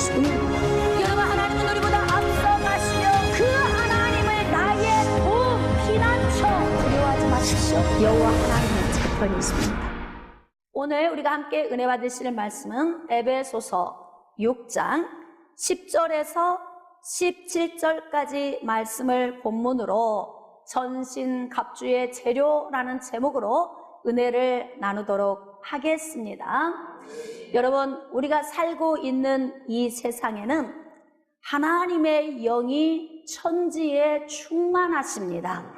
말씀. 여러분, 하나님은 우리보다 앞서 가시며 그 하나님을 나의 피난처 두려워하지 마십시오. 여호와 하나님의 재편이 있습니다. 오늘 우리가 함께 은혜 받으실 말씀은 에베소서 6장 10절에서 17절까지 말씀을 본문으로 전신갑주의 재료라는 제목으로 은혜를 나누도록 하겠습니다. 여러분, 우리가 살고 있는 이 세상에는 하나님의 영이 천지에 충만하십니다.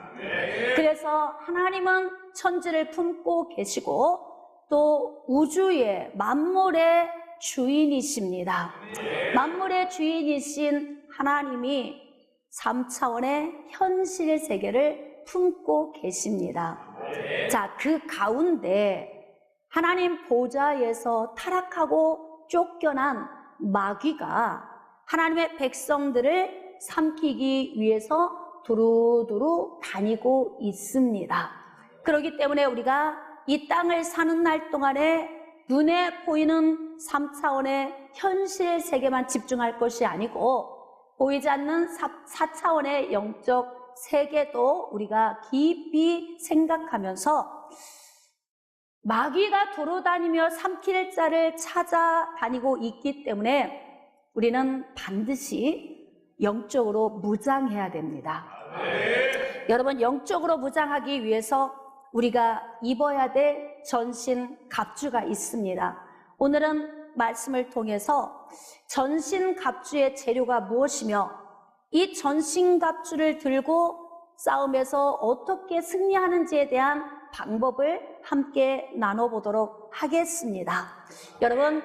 그래서 하나님은 천지를 품고 계시고 또 우주의 만물의 주인이십니다. 만물의 주인이신 하나님이 3차원의 현실 세계를 품고 계십니다. 자, 그 가운데 하나님 보좌에서 타락하고 쫓겨난 마귀가 하나님의 백성들을 삼키기 위해서 두루두루 다니고 있습니다. 그렇기 때문에 우리가 이 땅을 사는 날 동안에 눈에 보이는 3차원의 현실 세계만 집중할 것이 아니고 보이지 않는 4차원의 영적 세계도 우리가 깊이 생각하면서 마귀가 돌아다니며 삼킬 자를 찾아다니고 있기 때문에 우리는 반드시 영적으로 무장해야 됩니다. 여러분, 영적으로 무장하기 위해서 우리가 입어야 될 전신갑주가 있습니다. 오늘은 말씀을 통해서 전신갑주의 재료가 무엇이며 이 전신갑주를 들고 싸움에서 어떻게 승리하는지에 대한 방법을 함께 나눠보도록 하겠습니다. 여러분,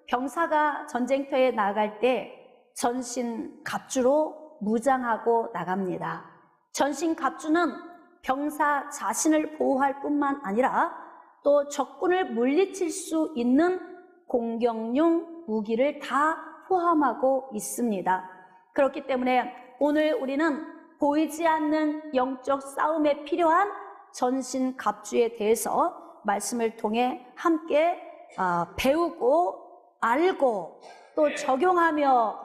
병사가 전쟁터에 나갈 때 전신갑주로 무장하고 나갑니다. 전신갑주는 병사 자신을 보호할 뿐만 아니라 또 적군을 물리칠 수 있는 공격용 무기를 다 포함하고 있습니다. 그렇기 때문에 오늘 우리는 보이지 않는 영적 싸움에 필요한 전신갑주에 대해서 말씀을 통해 함께 배우고 알고 또 적용하며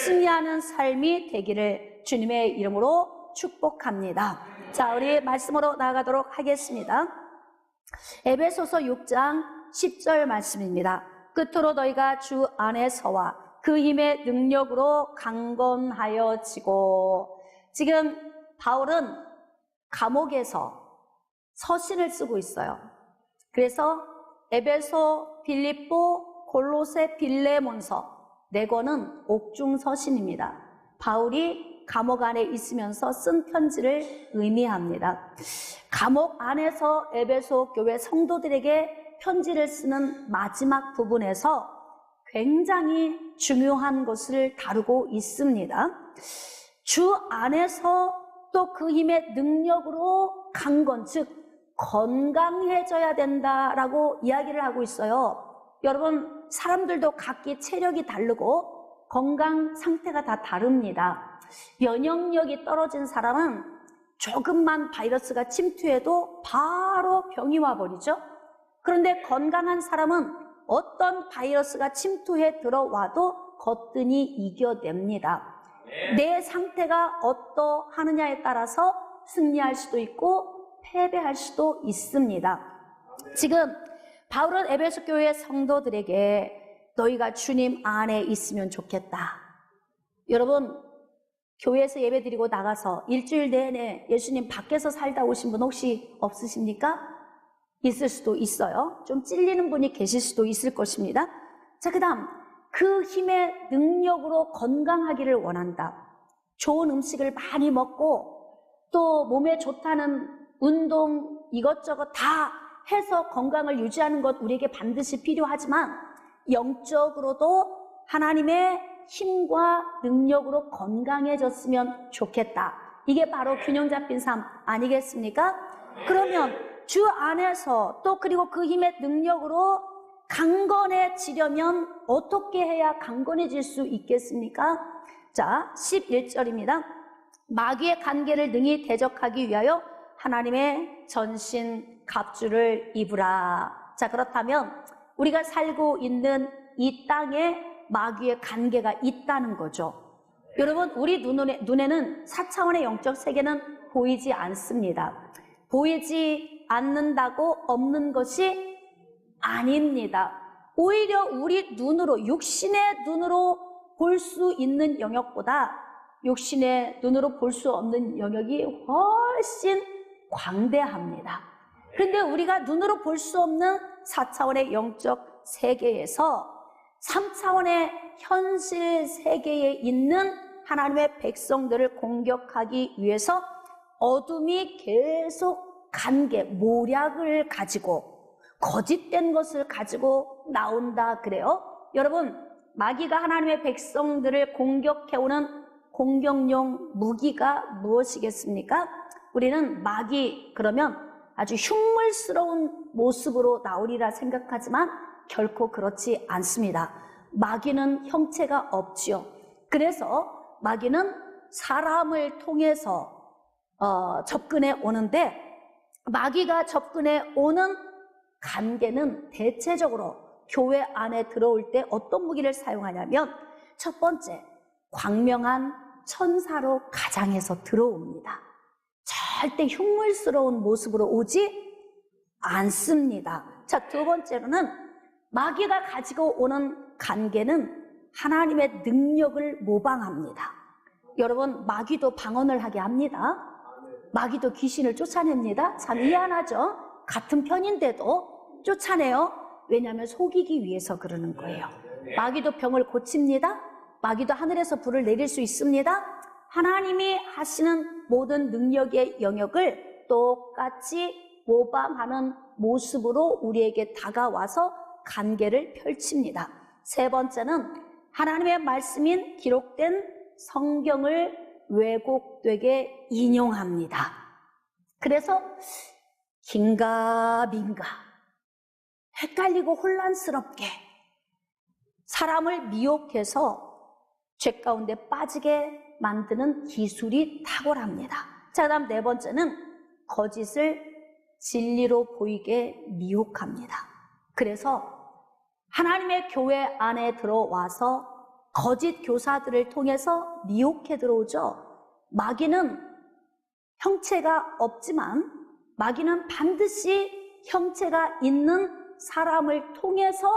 승리하는 삶이 되기를 주님의 이름으로 축복합니다. 자, 우리 말씀으로 나아가도록 하겠습니다. 에베소서 6장 10절 말씀입니다. 끝으로 너희가 주 안에서와 그 힘의 능력으로 강건하여지고. 지금 바울은 감옥에서 서신을 쓰고 있어요. 그래서 에베소, 빌립보, 골로새, 빌레몬서 4권은 옥중 서신입니다. 바울이 감옥 안에 있으면서 쓴 편지를 의미합니다. 감옥 안에서 에베소 교회 성도들에게 편지를 쓰는 마지막 부분에서 굉장히 중요한 것을 다루고 있습니다. 주 안에서 또 그 힘의 능력으로 강건, 즉 건강해져야 된다라고 이야기를 하고 있어요. 여러분, 사람들도 각기 체력이 다르고 건강 상태가 다 다릅니다. 면역력이 떨어진 사람은 조금만 바이러스가 침투해도 바로 병이 와버리죠. 그런데 건강한 사람은 어떤 바이러스가 침투해 들어와도 거뜬히 이겨냅니다. 내 상태가 어떠하느냐에 따라서 승리할 수도 있고 패배할 수도 있습니다. 지금 바울은 에베소 교회 성도들에게 너희가 주님 안에 있으면 좋겠다. 여러분, 교회에서 예배드리고 나가서 일주일 내내 예수님 밖에서 살다 오신 분 혹시 없으십니까? 있을 수도 있어요. 좀 찔리는 분이 계실 수도 있을 것입니다. 자, 그 다음, 그 힘의 능력으로 건강하기를 원한다. 좋은 음식을 많이 먹고 또 몸에 좋다는 운동 이것저것 다 해서 건강을 유지하는 것 우리에게 반드시 필요하지만 영적으로도 하나님의 힘과 능력으로 건강해졌으면 좋겠다. 이게 바로 균형 잡힌 삶 아니겠습니까? 그러면 주 안에서 또 그리고 그 힘의 능력으로 강건해지려면 어떻게 해야 강건해질 수 있겠습니까? 자, 11절입니다. 마귀의 간계를 능히 대적하기 위하여 하나님의 전신 갑주를 입으라. 자, 그렇다면 우리가 살고 있는 이 땅에 마귀의 관계가 있다는 거죠. 여러분, 우리 눈에는 4차원의 영적 세계는 보이지 않습니다. 보이지 않는다고 없는 것이 아닙니다. 오히려 우리 눈으로, 육신의 눈으로 볼 수 있는 영역보다 육신의 눈으로 볼 수 없는 영역이 훨씬 광대합니다. 그런데 우리가 눈으로 볼 수 없는 4차원의 영적 세계에서 3차원의 현실 세계에 있는 하나님의 백성들을 공격하기 위해서 어둠이 계속 관계, 모략을 가지고 거짓된 것을 가지고 나온다 그래요. 여러분, 마귀가 하나님의 백성들을 공격해오는 공격용 무기가 무엇이겠습니까? 우리는 마귀 그러면 아주 흉물스러운 모습으로 나오리라 생각하지만 결코 그렇지 않습니다. 마귀는 형체가 없지요. 그래서 마귀는 사람을 통해서 접근해 오는데, 마귀가 접근해 오는 관계는 대체적으로 교회 안에 들어올 때 어떤 무기를 사용하냐면, 첫 번째, 광명한 천사로 가장해서 들어옵니다. 절대 흉물스러운 모습으로 오지 않습니다. 자, 두 번째로는 마귀가 가지고 오는 관계는 하나님의 능력을 모방합니다. 여러분, 마귀도 방언을 하게 합니다. 마귀도 귀신을 쫓아냅니다. 참 미안하죠? 같은 편인데도 쫓아내요. 왜냐하면 속이기 위해서 그러는 거예요. 마귀도 병을 고칩니다. 마귀도 하늘에서 불을 내릴 수 있습니다. 하나님이 하시는 모든 능력의 영역을 똑같이 모방하는 모습으로 우리에게 다가와서 관계를 펼칩니다. 세 번째는 하나님의 말씀인 기록된 성경을 왜곡되게 인용합니다. 그래서 긴가민가 헷갈리고 혼란스럽게 사람을 미혹해서 죄 가운데 빠지게 만드는 기술이 탁월합니다. 자, 그다음 네 번째는 거짓을 진리로 보이게 미혹합니다. 그래서 하나님의 교회 안에 들어와서 거짓 교사들을 통해서 미혹해 들어오죠. 마귀는 형체가 없지만 마귀는 반드시 형체가 있는 사람을 통해서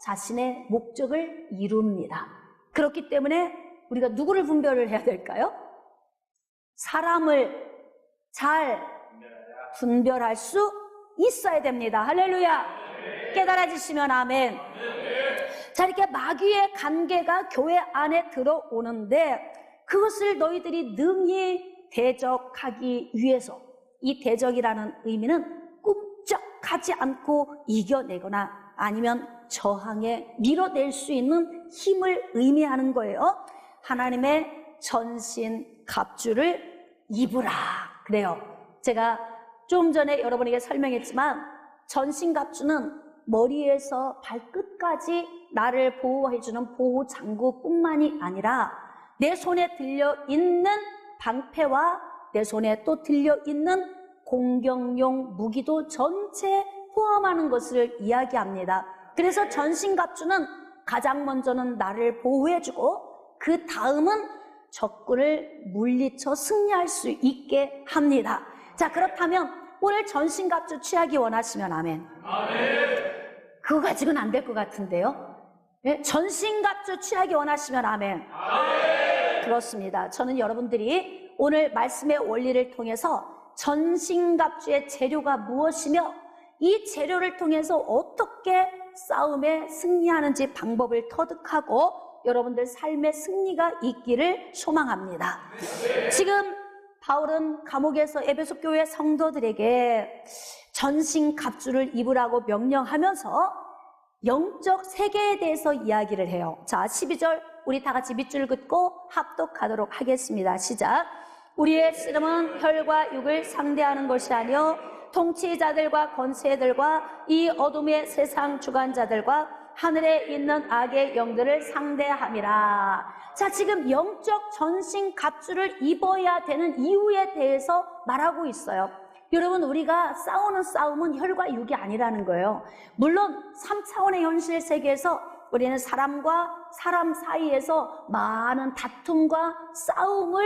자신의 목적을 이룹니다. 그렇기 때문에 우리가 누구를 분별을 해야 될까요? 사람을 잘 분별할 수 있어야 됩니다. 할렐루야. 깨달아지시면 아멘. 자, 이렇게 마귀의 관계가 교회 안에 들어오는데 그것을 너희들이 능히 대적하기 위해서, 이 대적이라는 의미는 꿈쩍하지 않고 이겨내거나 아니면 저항에 밀어낼 수 있는 힘을 의미하는 거예요. 하나님의 전신 갑주를 입으라 그래요. 제가 좀 전에 여러분에게 설명했지만 전신 갑주는 머리에서 발끝까지 나를 보호해주는 보호 장구뿐만이 아니라 내 손에 들려있는 방패와 내 손에 또 들려있는 공격용 무기도 전체 포함하는 것을 이야기합니다. 그래서 전신갑주는 가장 먼저는 나를 보호해주고 그 다음은 적군을 물리쳐 승리할 수 있게 합니다. 자, 그렇다면 오늘 전신갑주 취하기 원하시면 아멘. 그거 가지고는 안 될 것 같은데요. 네? 전신갑주 취하기 원하시면 아멘. 그렇습니다. 저는 여러분들이 오늘 말씀의 원리를 통해서 전신갑주의 재료가 무엇이며 이 재료를 통해서 어떻게 싸움에 승리하는지 방법을 터득하고 여러분들 삶의 승리가 있기를 소망합니다. 지금 바울은 감옥에서 에베소 교회 성도들에게 전신갑주를 입으라고 명령하면서 영적 세계에 대해서 이야기를 해요. 자, 12절 우리 다 같이 밑줄 긋고 합독하도록 하겠습니다. 시작. 우리의 씨름은 혈과 육을 상대하는 것이 아니요 통치자들과 권세들과 이 어둠의 세상 주관자들과 하늘에 있는 악의 영들을 상대함이라. 자, 지금 영적 전신 갑주를 입어야 되는 이유에 대해서 말하고 있어요. 여러분, 우리가 싸우는 싸움은 혈과 육이 아니라는 거예요. 물론 3차원의 현실 세계에서 우리는 사람과 사람 사이에서 많은 다툼과 싸움을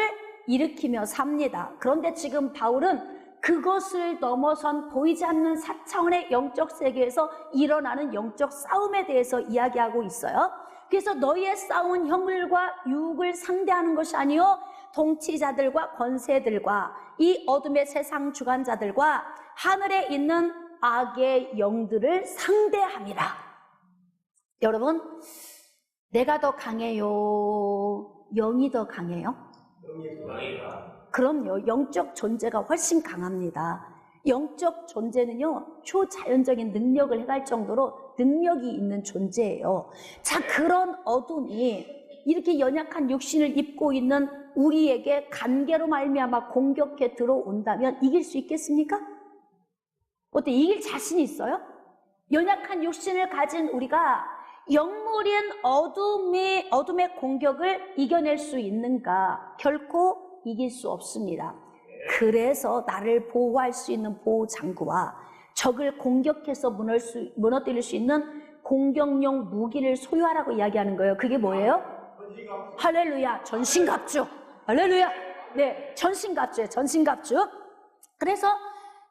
일으키며 삽니다. 그런데 지금 바울은 그것을 넘어선 보이지 않는 4차원의 영적 세계에서 일어나는 영적 싸움에 대해서 이야기하고 있어요. 그래서 너희의 싸움은 혈과 육을 상대하는 것이 아니요 통치자들과 권세들과 이 어둠의 세상 주관자들과 하늘에 있는 악의 영들을 상대함이라. 여러분, 내가 더 강해요? 영이 더 강해요? 그럼요. 영적 존재가 훨씬 강합니다. 영적 존재는요, 초자연적인 능력을 행할 정도로 능력이 있는 존재예요. 자, 그런 어둠이 이렇게 연약한 육신을 입고 있는 우리에게 간계로 말미암아 공격해 들어온다면 이길 수 있겠습니까? 어때? 이길 자신 있어요? 연약한 육신을 가진 우리가 영물인 어둠의 공격을 이겨낼 수 있는가? 결코 이길 수 없습니다. 그래서 나를 보호할 수 있는 보호장구와 적을 공격해서 무너뜨릴 수 있는 공격용 무기를 소유하라고 이야기하는 거예요. 그게 뭐예요? 할렐루야, 전신갑주. 할렐루야. 네, 전신갑주예요. 전신갑주. 그래서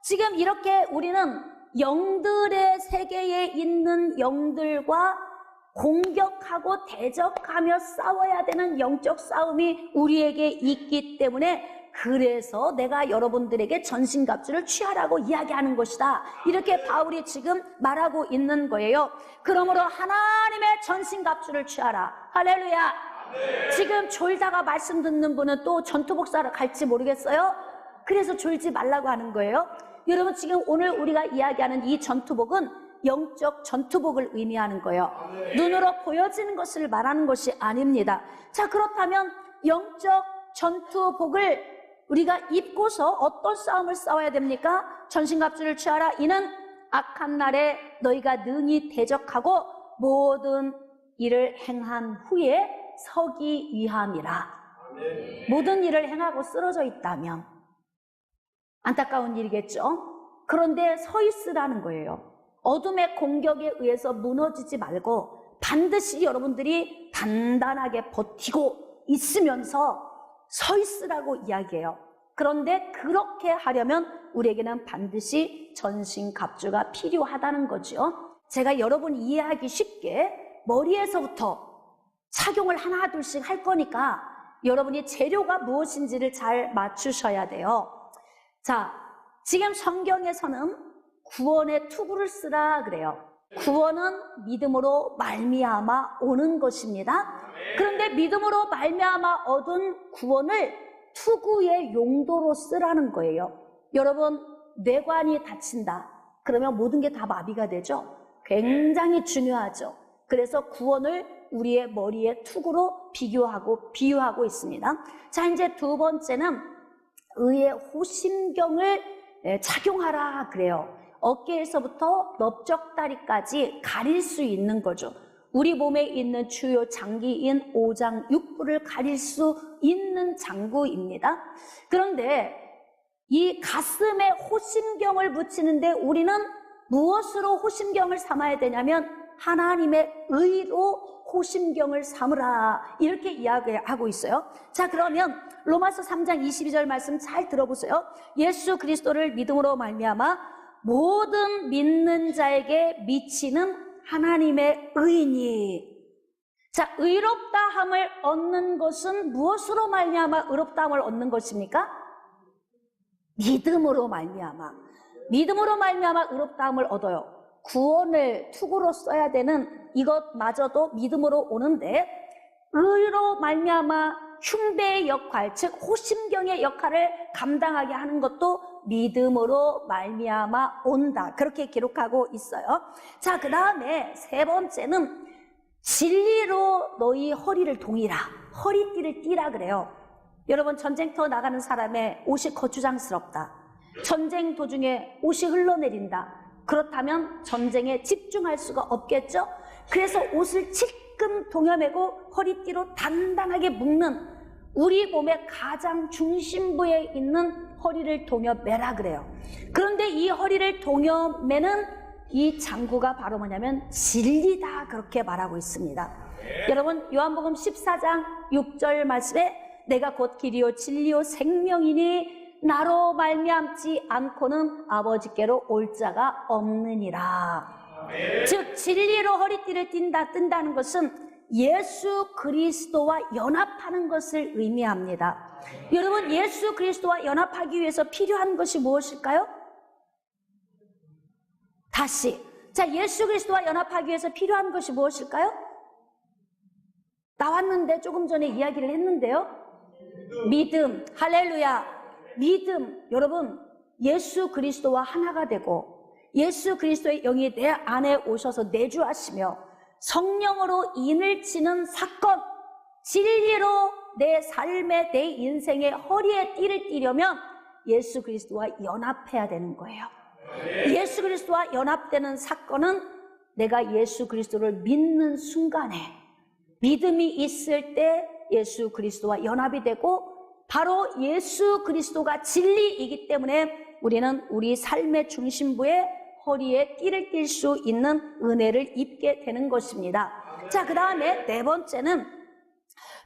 지금 이렇게 우리는 영들의 세계에 있는 영들과 공격하고 대적하며 싸워야 되는 영적 싸움이 우리에게 있기 때문에, 그래서 내가 여러분들에게 전신갑주를 취하라고 이야기하는 것이다. 이렇게 바울이 지금 말하고 있는 거예요. 그러므로 하나님의 전신갑주를 취하라. 할렐루야. 지금 졸다가 말씀 듣는 분은 또 전투복 사러 갈지 모르겠어요? 그래서 졸지 말라고 하는 거예요. 여러분, 지금 오늘 우리가 이야기하는 이 전투복은 영적 전투복을 의미하는 거예요. 눈으로 보여지는 것을 말하는 것이 아닙니다. 자, 그렇다면 영적 전투복을 우리가 입고서 어떤 싸움을 싸워야 됩니까? 전신갑주를 취하라. 이는 악한 날에 너희가 능히 대적하고 모든 일을 행한 후에 서기 위함이라. 모든 일을 행하고 쓰러져 있다면 안타까운 일이겠죠? 그런데 서 있으라는 거예요. 어둠의 공격에 의해서 무너지지 말고 반드시 여러분들이 단단하게 버티고 있으면서 서 있으라고 이야기해요. 그런데 그렇게 하려면 우리에게는 반드시 전신갑주가 필요하다는 거죠. 제가 여러분이 이해하기 쉽게 머리에서부터 착용을 하나 둘씩 할 거니까 여러분이 재료가 무엇인지를 잘 맞추셔야 돼요. 자, 지금 성경에서는 구원의 투구를 쓰라 그래요. 구원은 믿음으로 말미암아 오는 것입니다. 그런데 믿음으로 말미암아 얻은 구원을 투구의 용도로 쓰라는 거예요. 여러분, 뇌관이 다친다. 그러면 모든 게 다 마비가 되죠. 굉장히 중요하죠. 그래서 구원을 우리의 머리의 투구로 비유하고 있습니다. 자, 이제 두 번째는 의의 호심경을 착용하라 그래요. 어깨에서부터 넓적다리까지 가릴 수 있는 거죠. 우리 몸에 있는 주요 장기인 오장 육부를 가릴 수 있는 장구입니다. 그런데 이 가슴에 호심경을 붙이는데 우리는 무엇으로 호심경을 삼아야 되냐면 하나님의 의로 호심경을 삼으라, 이렇게 이야기하고 있어요. 자, 그러면 로마서 3장 22절 말씀 잘 들어보세요. 예수 그리스도를 믿음으로 말미암아 모든 믿는 자에게 미치는 하나님의 의니. 자, 의롭다함을 얻는 것은 무엇으로 말미암아 의롭다함을 얻는 것입니까? 믿음으로 말미암아. 믿음으로 말미암아 의롭다함을 얻어요. 구원을 투구로 써야 되는 이것마저도 믿음으로 오는데, 의로 말미암아 흉배의 역할, 즉 호심경의 역할을 감당하게 하는 것도 믿음으로 말미암아 온다. 그렇게 기록하고 있어요. 자, 그 다음에 세 번째는 진리로 너희 허리를 동이라. 허리띠를 띠라 그래요. 여러분, 전쟁터 나가는 사람의 옷이 거추장스럽다. 전쟁 도중에 옷이 흘러내린다. 그렇다면 전쟁에 집중할 수가 없겠죠? 그래서 옷을 찔끔 동여매고 허리띠로 단단하게 묶는, 우리 몸의 가장 중심부에 있는 허리를 동여매라 그래요. 그런데 이 허리를 동여매는 이 장구가 바로 뭐냐면 진리다, 그렇게 말하고 있습니다. 여러분, 요한복음 14장 6절 말씀에 내가 곧 길이요 진리요 생명이니 나로 말미암지 않고는 아버지께로 올 자가 없느니라. 즉 진리로 허리띠를 뜬다는 것은 예수 그리스도와 연합하는 것을 의미합니다. 여러분, 예수 그리스도와 연합하기 위해서 필요한 것이 무엇일까요? 다시, 자, 예수 그리스도와 연합하기 위해서 필요한 것이 무엇일까요? 나왔는데 조금 전에 이야기를 했는데요. 믿음, 할렐루야. 믿음. 여러분, 예수 그리스도와 하나가 되고 예수 그리스도의 영이 내 안에 오셔서 내주하시며 성령으로 인을 치는 사건, 진리로 내 삶에, 내 인생의 허리에 띠를 띠려면 예수 그리스도와 연합해야 되는 거예요. 예수 그리스도와 연합되는 사건은 내가 예수 그리스도를 믿는 순간에, 믿음이 있을 때 예수 그리스도와 연합이 되고, 바로 예수 그리스도가 진리이기 때문에 우리는 우리 삶의 중심부에 허리에 띠를 띌 수 있는 은혜를 입게 되는 것입니다. 자, 그 다음에 네 번째는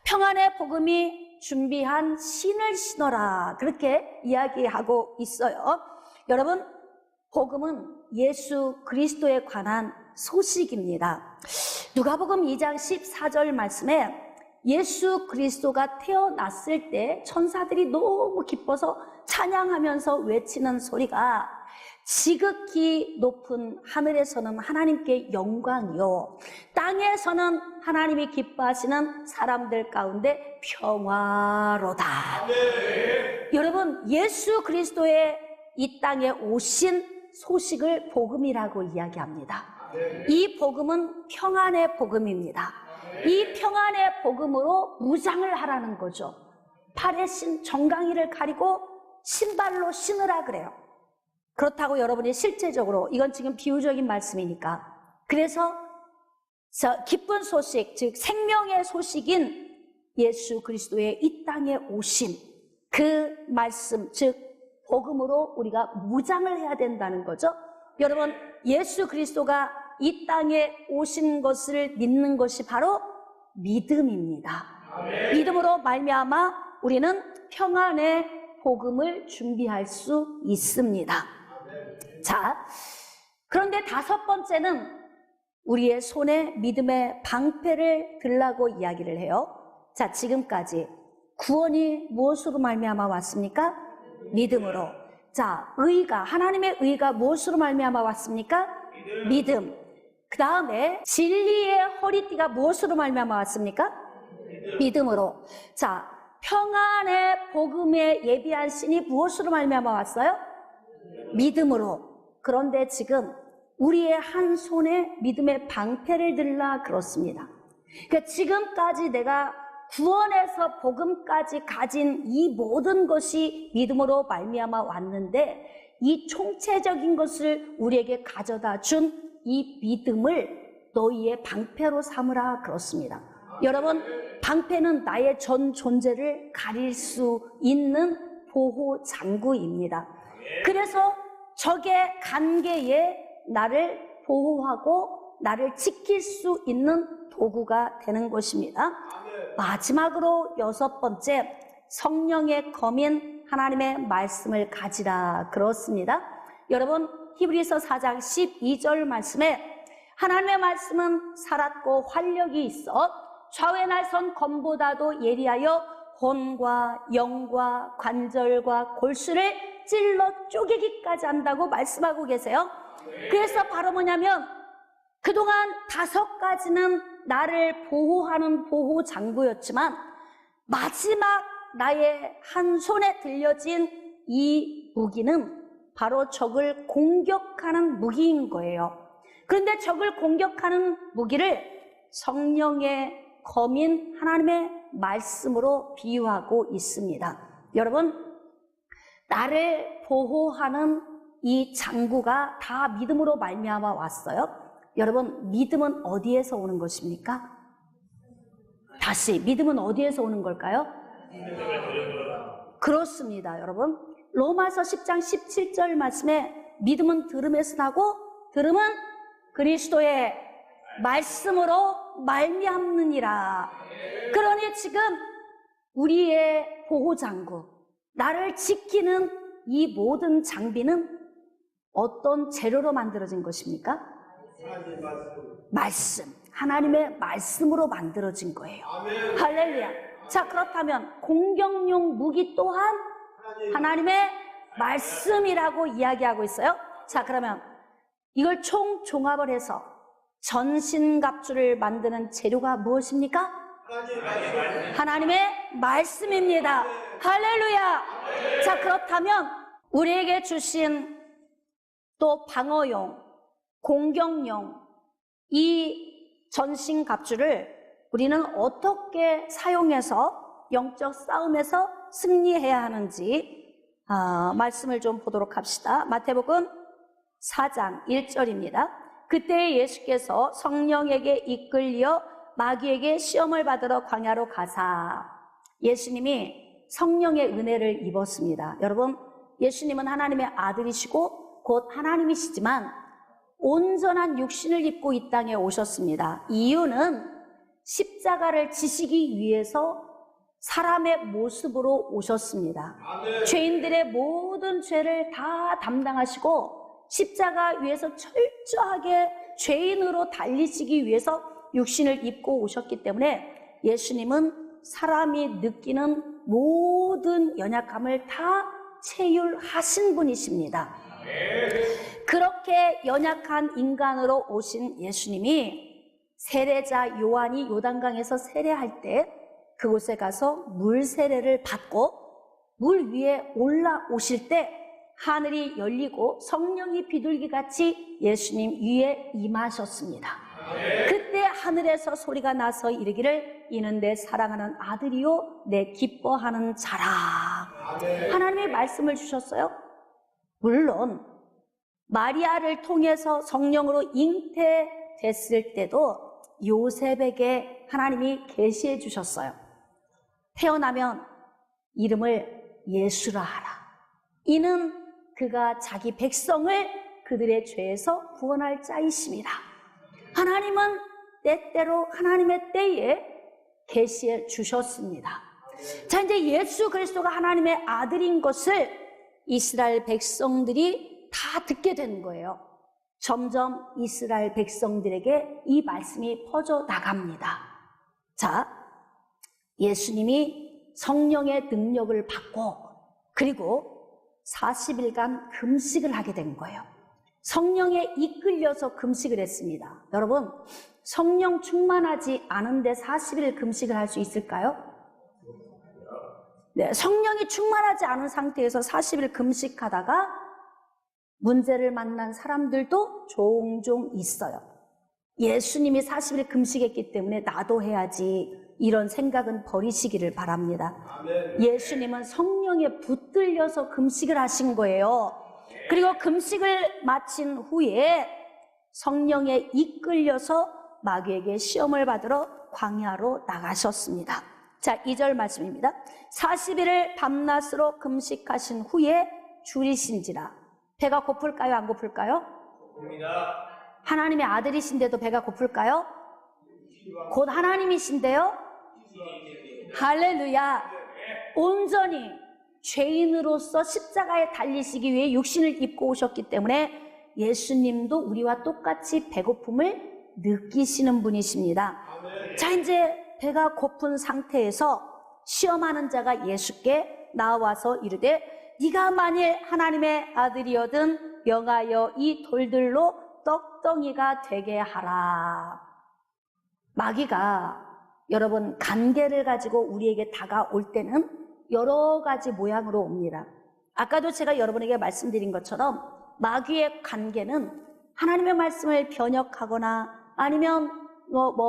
평안의 복음이 준비한 신을 신어라, 그렇게 이야기하고 있어요. 여러분, 복음은 예수 그리스도에 관한 소식입니다. 누가복음 2장 14절 말씀에 예수 그리스도가 태어났을 때 천사들이 너무 기뻐서 찬양하면서 외치는 소리가 지극히 높은 하늘에서는 하나님께 영광이요, 땅에서는 하나님이 기뻐하시는 사람들 가운데 평화로다. 여러분, 예수 그리스도의 이 땅에 오신 소식을 복음이라고 이야기합니다. 이 복음은 평안의 복음입니다. 이 평안의 복음으로 무장을 하라는 거죠. 팔에 정강이를 가리고 신발로 신으라 그래요. 그렇다고 여러분이 실제적으로, 이건 지금 비유적인 말씀이니까, 그래서 기쁜 소식, 즉 생명의 소식인 예수 그리스도의 이 땅에 오심, 그 말씀, 즉 복음으로 우리가 무장을 해야 된다는 거죠. 여러분, 예수 그리스도가 이 땅에 오신 것을 믿는 것이 바로 믿음입니다. 믿음으로 말미암아 우리는 평안의 복음을 준비할 수 있습니다. 자, 그런데 다섯 번째는 우리의 손에 믿음의 방패를 들라고 이야기를 해요. 자, 지금까지 구원이 무엇으로 말미암아 왔습니까? 믿음으로. 자, 의가, 하나님의 의가 무엇으로 말미암아 왔습니까? 믿음. 그 다음에 진리의 허리띠가 무엇으로 말미암아 왔습니까? 믿음으로. 자, 평안의 복음에 예비한 신이 무엇으로 말미암아 왔어요? 믿음으로. 그런데 지금 우리의 한 손에 믿음의 방패를 들라 그렇습니다. 그러니까 지금까지 내가 구원에서 복음까지 가진 이 모든 것이 믿음으로 말미암아 왔는데, 이 총체적인 것을 우리에게 가져다 준 이 믿음을 너희의 방패로 삼으라 그렇습니다. 여러분, 방패는 나의 전 존재를 가릴 수 있는 보호 장구입니다. 그래서 적의 간계에 나를 보호하고 나를 지킬 수 있는 도구가 되는 것입니다. 마지막으로 여섯 번째, 성령의 검인 하나님의 말씀을 가지라 그렇습니다. 여러분, 히브리서 4장 12절 말씀에 하나님의 말씀은 살았고 활력이 있어 좌우에 날선 검보다도 예리하여魂과 영과 관절과 골수를 찔러 쪼개기까지 한다고 말씀하고 계세요. 그래서 바로 뭐냐면, 그동안 5가지는 나를 보호하는 보호 장구였지만 마지막 나의 한 손에 들려진 이 무기는 바로 적을 공격하는 무기인 거예요. 그런데 적을 공격하는 무기를 성령의 검인 하나님의 말씀으로 비유하고 있습니다. 여러분, 나를 보호하는 이 장구가 다 믿음으로 말미암아 왔어요. 여러분, 믿음은 어디에서 오는 것입니까? 다시, 믿음은 어디에서 오는 걸까요? 그렇습니다, 여러분. 로마서 10장 17절 말씀에 믿음은 들음에서 나고 들음은 그리스도의 말씀으로 말미암느니라. 그러니 지금 우리의 보호장구, 나를 지키는 이 모든 장비는 어떤 재료로 만들어진 것입니까? 말씀. 하나님의 말씀으로 만들어진 거예요. 할렐루야. 자, 그렇다면 공격용 무기 또한 하나님의 말씀이라고 이야기하고 있어요. 자, 그러면 이걸 총종합을 해서 전신갑주를 만드는 재료가 무엇입니까? 하나님의 말씀입니다. 할렐루야. 자, 그렇다면 우리에게 주신 또 방어용, 공격용 이 전신갑주를 우리는 어떻게 사용해서 영적 싸움에서 승리해야 하는지 말씀을 좀 보도록 합시다. 마태복음 4장 1절입니다. 그때 예수께서 성령에게 이끌려 마귀에게 시험을 받으러 광야로 가사. 예수님이 성령의 은혜를 입었습니다. 여러분, 예수님은 하나님의 아들이시고 곧 하나님이시지만 온전한 육신을 입고 이 땅에 오셨습니다. 이유는 십자가를 지시기 위해서 사람의 모습으로 오셨습니다. 죄인들의 모든 죄를 다 담당하시고 십자가 위에서 철저하게 죄인으로 달리시기 위해서 육신을 입고 오셨기 때문에 예수님은 사람이 느끼는 모든 연약함을 다 체휼하신 분이십니다. 그렇게 연약한 인간으로 오신 예수님이 세례자 요한이 요단강에서 세례할 때 그곳에 가서 물 세례를 받고 물 위에 올라오실 때 하늘이 열리고 성령이 비둘기같이 예수님 위에 임하셨습니다. 그때 하늘에서 소리가 나서 이르기를 이는 내 사랑하는 아들이요 내 기뻐하는 자라. 하나님의 말씀을 주셨어요. 물론 마리아를 통해서 성령으로 잉태됐을 때도 요셉에게 하나님이 계시해 주셨어요. 태어나면 이름을 예수라 하라. 이는 그가 자기 백성을 그들의 죄에서 구원할 자이십니다. 하나님은 때때로 하나님의 때에 계시해 주셨습니다. 자, 이제 예수 그리스도가 하나님의 아들인 것을 이스라엘 백성들이 다 듣게 된 거예요. 점점 이스라엘 백성들에게 이 말씀이 퍼져 나갑니다. 자, 예수님이 성령의 능력을 받고 그리고 40일간 금식을 하게 된 거예요. 성령에 이끌려서 금식을 했습니다. 여러분, 성령 충만하지 않은데 40일 금식을 할 수 있을까요? 네, 성령이 충만하지 않은 상태에서 40일 금식하다가 문제를 만난 사람들도 종종 있어요. 예수님이 40일 금식했기 때문에 나도 해야지, 이런 생각은 버리시기를 바랍니다. 예수님은 성령에 붙들려서 금식을 하신 거예요. 그리고 금식을 마친 후에 성령에 이끌려서 마귀에게 시험을 받으러 광야로 나가셨습니다. 자, 2절 말씀입니다. 40일을 밤낮으로 금식하신 후에 줄이신지라. 배가 고플까요? 안 고플까요? 고픕니다. 하나님의 아들이신데도 배가 고플까요? 곧 하나님이신데요? 할렐루야. 온전히 죄인으로서 십자가에 달리시기 위해 육신을 입고 오셨기 때문에 예수님도 우리와 똑같이 배고픔을 느끼시는 분이십니다. 자, 이제 배가 고픈 상태에서 시험하는 자가 예수께 나와서 이르되 네가 만일 하나님의 아들이거든 명하여 이 돌들로 떡덩이가 되게 하라. 마귀가 여러분 간계를 가지고 우리에게 다가올 때는 여러 가지 모양으로 옵니다. 아까도 제가 여러분에게 말씀드린 것처럼 마귀의 간계는 하나님의 말씀을 변역하거나 아니면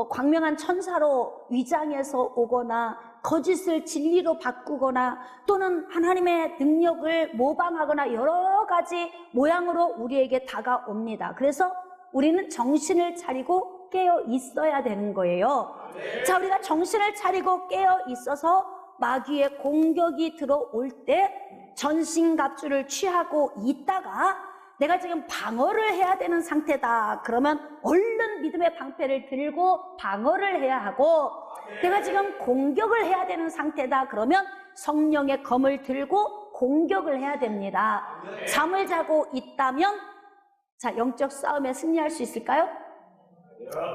광명한 천사로 위장해서 오거나 거짓을 진리로 바꾸거나 또는 하나님의 능력을 모방하거나 여러 가지 모양으로 우리에게 다가옵니다. 그래서 우리는 정신을 차리고 깨어 있어야 되는 거예요. 자, 우리가 정신을 차리고 깨어 있어서 마귀의 공격이 들어올 때 전신갑주를 취하고 있다가 내가 지금 방어를 해야 되는 상태다. 그러면 얼른 믿음의 방패를 들고 방어를 해야 하고, 내가 지금 공격을 해야 되는 상태다. 그러면 성령의 검을 들고 공격을 해야 됩니다. 잠을 자고 있다면, 자, 영적 싸움에 승리할 수 있을까요?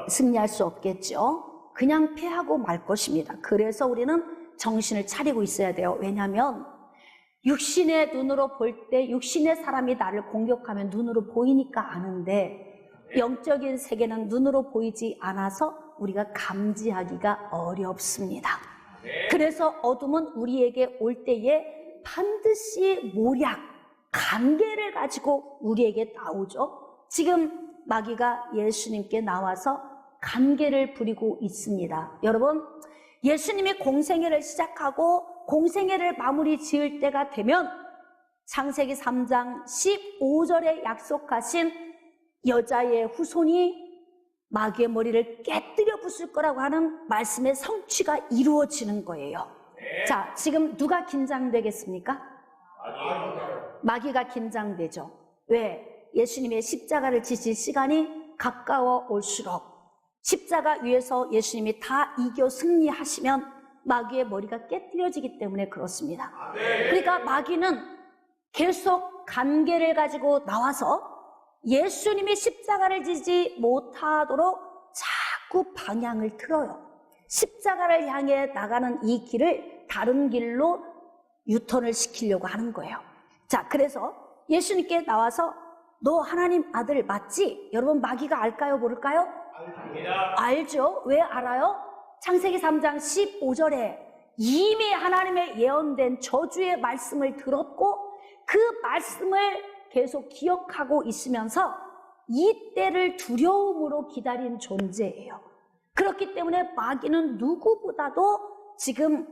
승리할 수 없겠죠. 그냥 패하고 말 것입니다. 그래서 우리는 정신을 차리고 있어야 돼요. 왜냐하면 육신의 눈으로 볼 때 육신의 사람이 나를 공격하면 눈으로 보이니까 아는데, 영적인 세계는 눈으로 보이지 않아서 우리가 감지하기가 어렵습니다. 그래서 어둠은 우리에게 올 때에 반드시 모략, 관계를 가지고 우리에게 나오죠. 지금 마귀가 예수님께 나와서 관계를 부리고 있습니다. 여러분, 예수님이 공생애를 시작하고 공생애를 마무리 지을 때가 되면 창세기 3장 15절에 약속하신 여자의 후손이 마귀의 머리를 깨뜨려 부술 거라고 하는 말씀의 성취가 이루어지는 거예요. 자, 지금 누가 긴장되겠습니까? 마귀가 긴장되죠. 왜? 예수님의 십자가를 지실 시간이 가까워 올수록 십자가 위에서 예수님이 다 이겨 승리하시면 마귀의 머리가 깨뜨려지기 때문에 그렇습니다. 그러니까 마귀는 계속 관계를 가지고 나와서 예수님이 십자가를 지지 못하도록 자꾸 방향을 틀어요. 십자가를 향해 나가는 이 길을 다른 길로 유턴을 시키려고 하는 거예요. 자, 그래서 예수님께 나와서 너 하나님 아들 맞지? 여러분, 마귀가 알까요? 모를까요? 알죠. 왜 알아요? 창세기 3장 15절에 이미 하나님의 예언된 저주의 말씀을 들었고 그 말씀을 계속 기억하고 있으면서 이 때를 두려움으로 기다린 존재예요. 그렇기 때문에 마귀는 누구보다도 지금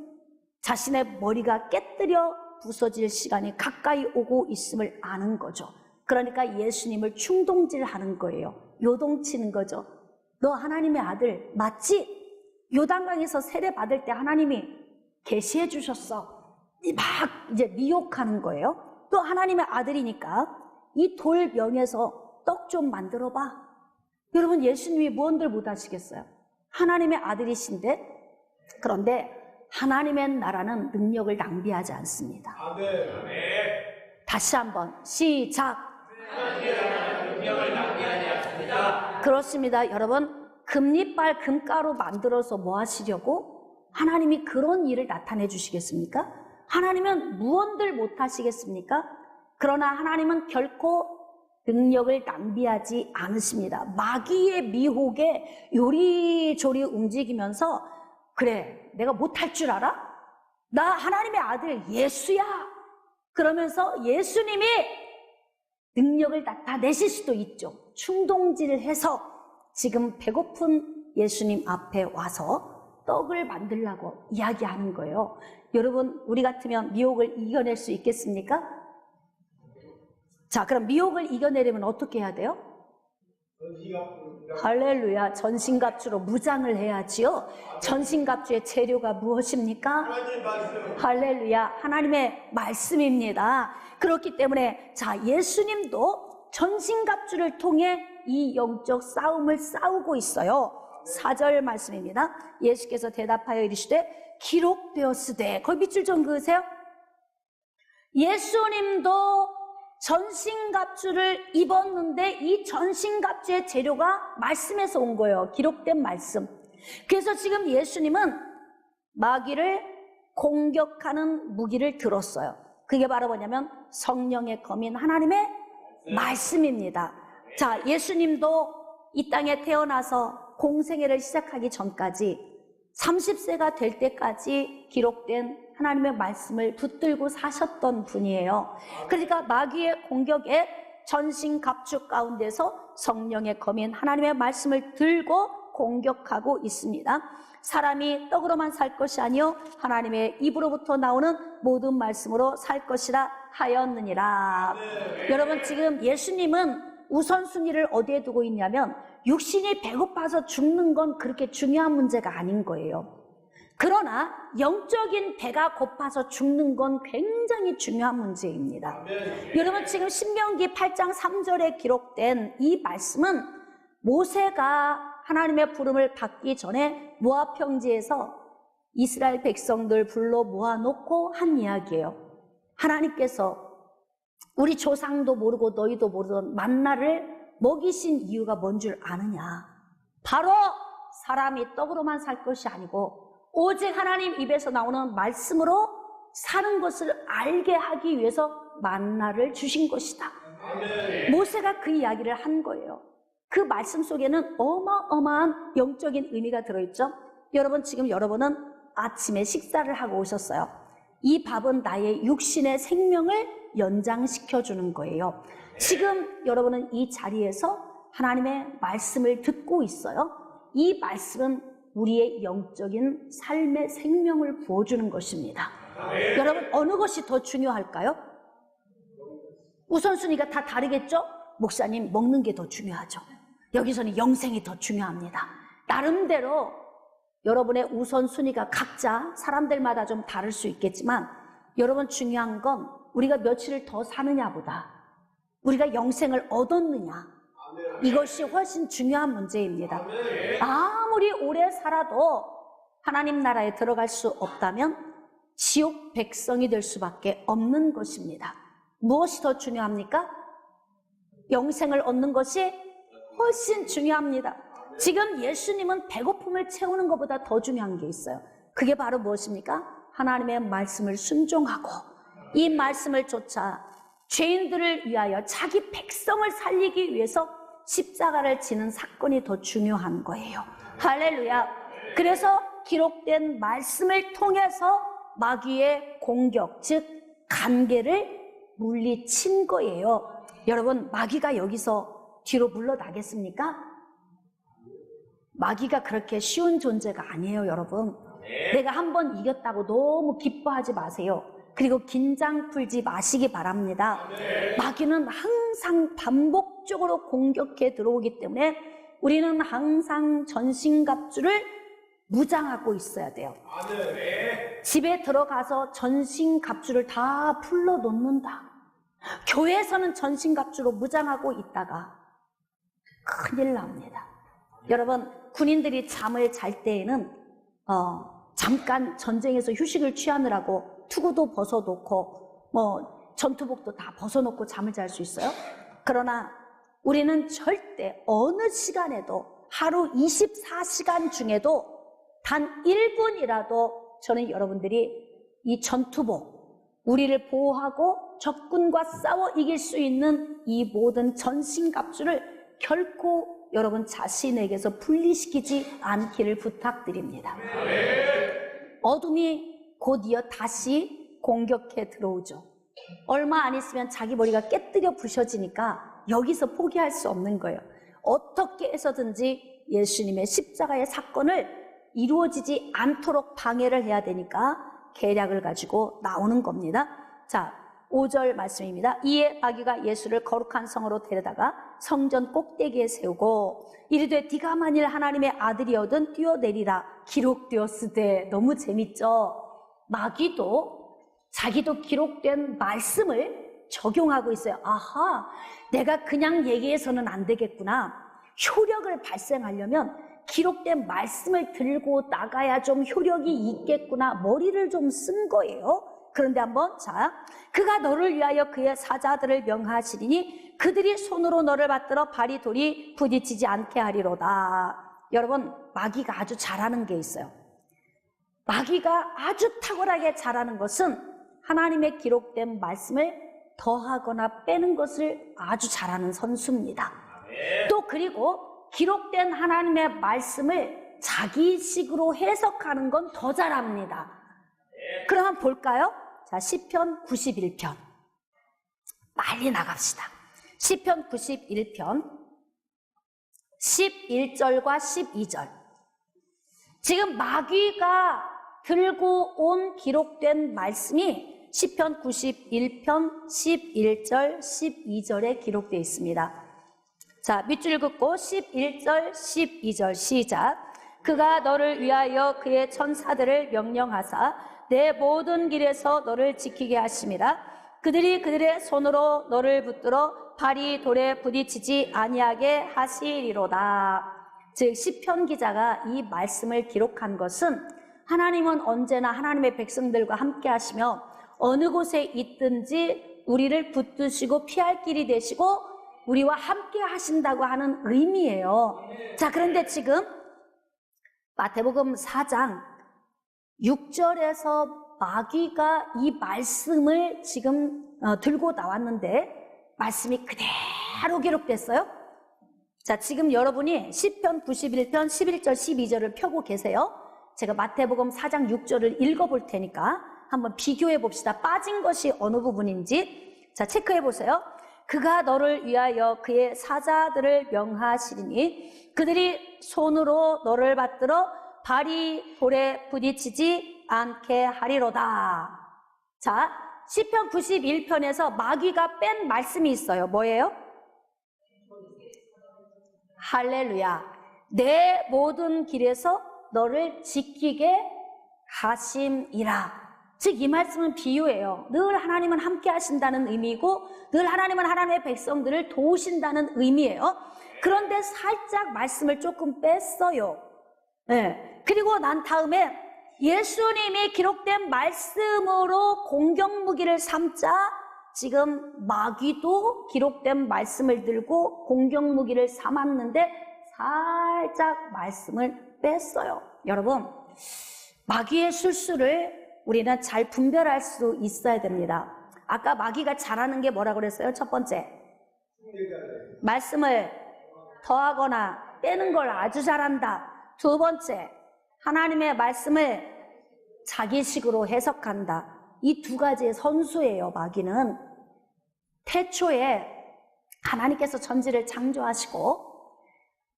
자신의 머리가 깨뜨려 부서질 시간이 가까이 오고 있음을 아는 거죠. 그러니까 예수님을 충동질하는 거예요. 요동치는 거죠. 너 하나님의 아들 맞지? 요단강에서 세례 받을 때 하나님이 계시해 주셨어. 막 이제 미혹하는 거예요. 또 하나님의 아들이니까 이 돌명에서 떡 좀 만들어 봐. 여러분, 예수님이 무언들 못 하시겠어요? 하나님의 아들이신데, 그런데 하나님의 나라는 능력을 낭비하지 않습니다. 다시 한번 시작. 하나님의 나라는 능력을 낭비하지 않습니다. 그렇습니다. 여러분, 금리빨 금가루 만들어서 뭐 하시려고? 하나님이 그런 일을 나타내 주시겠습니까? 하나님은 무언들 못 하시겠습니까? 그러나 하나님은 결코 능력을 낭비하지 않으십니다. 마귀의 미혹에 요리조리 움직이면서 그래, 내가 못할 줄 알아? 나 하나님의 아들 예수야. 그러면서 예수님이 능력을 나타내실 수도 있죠. 충동질을 해서 지금 배고픈 예수님 앞에 와서 떡을 만들라고 이야기하는 거예요. 여러분, 우리 같으면 미혹을 이겨낼 수 있겠습니까? 자, 그럼 미혹을 이겨내려면 어떻게 해야 돼요? 할렐루야. 전신갑주로 무장을 해야지요. 전신갑주의 재료가 무엇입니까? 할렐루야. 하나님의 말씀입니다. 그렇기 때문에 자, 예수님도 전신갑주를 통해 이 영적 싸움을 싸우고 있어요. 4절 말씀입니다. 예수께서 대답하여 이르시되 기록되었으되, 거기 밑줄 좀 그으세요. 예수님도 전신갑주를 입었는데 이 전신갑주의 재료가 말씀에서 온 거예요. 기록된 말씀. 그래서 지금 예수님은 마귀를 공격하는 무기를 들었어요. 그게 바로 뭐냐면 성령의 검인 하나님의 말씀입니다. 자, 예수님도 이 땅에 태어나서 공생애를 시작하기 전까지 30세가 될 때까지 기록된 하나님의 말씀을 붙들고 사셨던 분이에요. 그러니까 마귀의 공격에 전신갑주 가운데서 성령의 검인 하나님의 말씀을 들고 공격하고 있습니다. 사람이 떡으로만 살 것이 아니요 하나님의 입으로부터 나오는 모든 말씀으로 살 것이라 하였느니라. 여러분, 지금 예수님은 우선순위를 어디에 두고 있냐면 육신이 배고파서 죽는 건 그렇게 중요한 문제가 아닌 거예요. 그러나 영적인 배가 고파서 죽는 건 굉장히 중요한 문제입니다. 여러분, 지금 신명기 8장 3절에 기록된 이 말씀은 모세가 하나님의 부름을 받기 전에 모압 평지에서 이스라엘 백성들 불러 모아놓고 한 이야기예요. 하나님께서 우리 조상도 모르고 너희도 모르던 만나를 먹이신 이유가 뭔 줄 아느냐? 바로 사람이 떡으로만 살 것이 아니고 오직 하나님 입에서 나오는 말씀으로 사는 것을 알게 하기 위해서 만나를 주신 것이다. 모세가 그 이야기를 한 거예요. 그 말씀 속에는 어마어마한 영적인 의미가 들어있죠. 여러분, 지금 여러분은 아침에 식사를 하고 오셨어요. 이 밥은 나의 육신의 생명을 연장시켜주는 거예요. 지금 여러분은 이 자리에서 하나님의 말씀을 듣고 있어요. 이 말씀은 우리의 영적인 삶의 생명을 부어주는 것입니다. 여러분, 어느 것이 더 중요할까요? 우선순위가 다 다르겠죠? 목사님, 먹는 게 더 중요하죠. 여기서는 영생이 더 중요합니다. 나름대로 여러분의 우선순위가 각자 사람들마다 좀 다를 수 있겠지만 여러분, 중요한 건 우리가 며칠을 더 사느냐보다 우리가 영생을 얻었느냐, 이것이 훨씬 중요한 문제입니다. 아무리 오래 살아도 하나님 나라에 들어갈 수 없다면 지옥 백성이 될 수밖에 없는 것입니다. 무엇이 더 중요합니까? 영생을 얻는 것이 훨씬 중요합니다. 지금 예수님은 배고픔을 채우는 것보다 더 중요한 게 있어요. 그게 바로 무엇입니까? 하나님의 말씀을 순종하고 이 말씀을 쫓아 죄인들을 위하여 자기 백성을 살리기 위해서 십자가를 지는 사건이 더 중요한 거예요. 할렐루야. 그래서 기록된 말씀을 통해서 마귀의 공격, 즉 간계를 물리친 거예요. 여러분, 마귀가 여기서 뒤로 물러나겠습니까? 마귀가 그렇게 쉬운 존재가 아니에요, 여러분. 내가 한번 이겼다고 너무 기뻐하지 마세요. 그리고 긴장 풀지 마시기 바랍니다. 마귀는 항상 반복적으로 공격해 들어오기 때문에 우리는 항상 전신갑주를 무장하고 있어야 돼요. 집에 들어가서 전신갑주를 다 풀러놓는다. 교회에서는 전신갑주로 무장하고 있다가 큰일 납니다. 여러분, 군인들이 잠을 잘 때에는 잠깐 전쟁에서 휴식을 취하느라고 투구도 벗어놓고 전투복도 다 벗어놓고 잠을 잘 수 있어요. 그러나 우리는 절대 어느 시간에도 하루 24시간 중에도 단 1분이라도 저는 여러분들이 이 전투복, 우리를 보호하고 적군과 싸워 이길 수 있는 이 모든 전신갑주를 결코 여러분 자신에게서 분리시키지 않기를 부탁드립니다. 어둠이 곧이어 다시 공격해 들어오죠. 얼마 안 있으면 자기 머리가 깨뜨려 부셔지니까 여기서 포기할 수 없는 거예요. 어떻게 해서든지 예수님의 십자가의 사건을 이루어지지 않도록 방해를 해야 되니까 계략을 가지고 나오는 겁니다. 자, 5절 말씀입니다. 이에 마귀가 예수를 거룩한 성으로 데려다가 성전 꼭대기에 세우고 이르되 네가 만일 하나님의 아들이어든 뛰어내리라 기록되었으되. 너무 재밌죠? 마귀도 자기도 기록된 말씀을 적용하고 있어요. 아하, 내가 그냥 얘기해서는 안 되겠구나. 효력을 발생하려면 기록된 말씀을 들고 나가야 좀 효력이 있겠구나. 머리를 좀 쓴 거예요. 그런데 한번, 자, 그가 너를 위하여 그의 사자들을 명하시리니 그들이 손으로 너를 받들어 발이 돌이 부딪히지 않게 하리로다. 여러분, 마귀가 아주 잘하는 게 있어요. 마귀가 아주 탁월하게 잘하는 것은 하나님의 기록된 말씀을 더하거나 빼는 것을 아주 잘하는 선수입니다. 또 그리고 기록된 하나님의 말씀을 자기식으로 해석하는 건 더 잘합니다. 그러면 볼까요? 자, 시편 91편. 빨리 나갑시다. 시편 91편 11절과 12절. 지금 마귀가 들고 온 기록된 말씀이 시편 91편 11절 12절에 기록되어 있습니다. 자, 밑줄 긋고 11절 12절 시작. 그가 너를 위하여 그의 천사들을 명령하사 내 모든 길에서 너를 지키게 하심이라. 그들이 그들의 손으로 너를 붙들어 발이 돌에 부딪히지 아니하게 하시리로다. 즉 시편 기자가 이 말씀을 기록한 것은 하나님은 언제나 하나님의 백성들과 함께 하시며 어느 곳에 있든지 우리를 붙드시고 피할 길이 되시고 우리와 함께 하신다고 하는 의미예요. 자, 그런데 지금 마태복음 4장 6절에서 마귀가 이 말씀을 지금 들고 나왔는데 말씀이 그대로 기록됐어요. 자, 지금 여러분이 시편 91편 11절 12절을 펴고 계세요. 제가 마태복음 4장 6절을 읽어볼 테니까 한번 비교해 봅시다. 빠진 것이 어느 부분인지. 자, 체크해 보세요. 그가 너를 위하여 그의 사자들을 명하시리니 그들이 손으로 너를 받들어 발이 돌에 부딪히지 않게 하리로다. 자, 시편 91편에서 마귀가 뺀 말씀이 있어요. 뭐예요? 할렐루야. 내 모든 길에서 너를 지키게 하심이라. 즉 이 말씀은 비유예요. 늘 하나님은 함께 하신다는 의미고 늘 하나님은 하나님의 백성들을 도우신다는 의미예요. 그런데 살짝 말씀을 조금 뺐어요. 네. 그리고 난 다음에 예수님이 기록된 말씀으로 공격무기를 삼자 지금 마귀도 기록된 말씀을 들고 공격무기를 삼았는데 살짝 말씀을 뺐어요. 여러분, 마귀의 술수를 우리는 잘 분별할 수 있어야 됩니다. 아까 마귀가 잘하는 게 뭐라고 그랬어요? 첫 번째, 말씀을 더하거나 빼는 걸 아주 잘한다. 두 번째, 하나님의 말씀을 자기식으로 해석한다. 이 두 가지의 선수예요. 마귀는 태초에 하나님께서 천지를 창조하시고